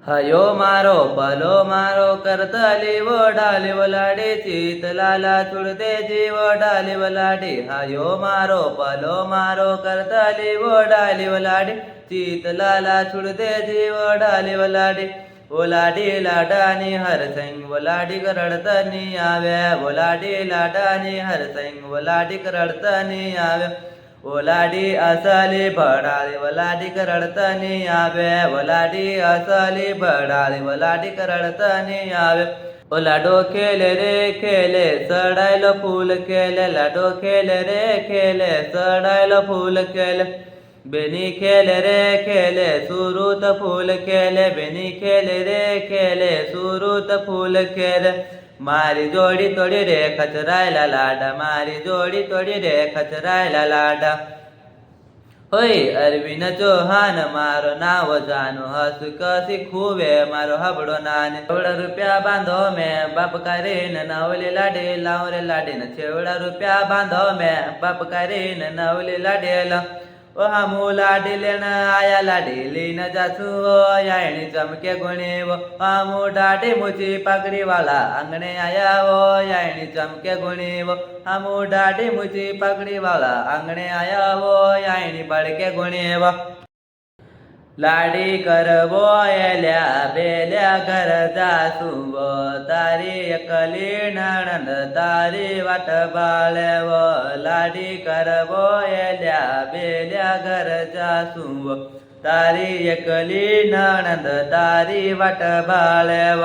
हयो मारो पलो मारो करतली वडाली वलाडी चितलाला चुडते जीव डाली वलाडी हयो मारो पलो मारो करतली वडाली वलाडी चितलाला चुडते जीव डाली वलाडी ओलाडी लाडानी हरसिंग वलाडी रडतनी आव्या ओलाडी लाडानी हरसिंग वलाडी रडतनी आव्या ओलाडी असली भडाली वलाडी रडतनी आवे ओलाडी असली भडाली वलाडी रडतनी आवे ओलाडो खेले रे खेले चढायला फूल केले लाडो खेले रे खेले चढायला फूल केले बेनी खेले रे खेले सुरूत फूल केले बेनी खेले रे खेले सुरूत फूल केले मारी जोडी तोडी रे खचरायला लाडा मारी जोडी तोडी रे खचरायला लाडा होय अरविंद चौहान मारो नाव जानो हस कसी खूबे मारो हबड़ो नाने छेवड़ा रुपया बांधो में बाप करे नवले लाडे लावरे लाडे न छेवड़ा रुपया बांधो में बाप करे नवले लाडे ओ हमू लाडीले न आया लाडीली न जासू यायणी चमके गुणी वो हमू डाडी मुची पगड़ी वाला अंगने आया वो यायणी चमके गुणी वो हमू डाडी मुची पगड़ी वाला अंगने आया वो यायणी बड़के गुणी वो लाडी करवो एल्या बेल्या घर जासू वो तारी एकली नणंद तारी वाट बाळेव लाडी करवो एल्या बेल्या घर जासू वो तारी एकली नणंद तारी वाट बाळेव।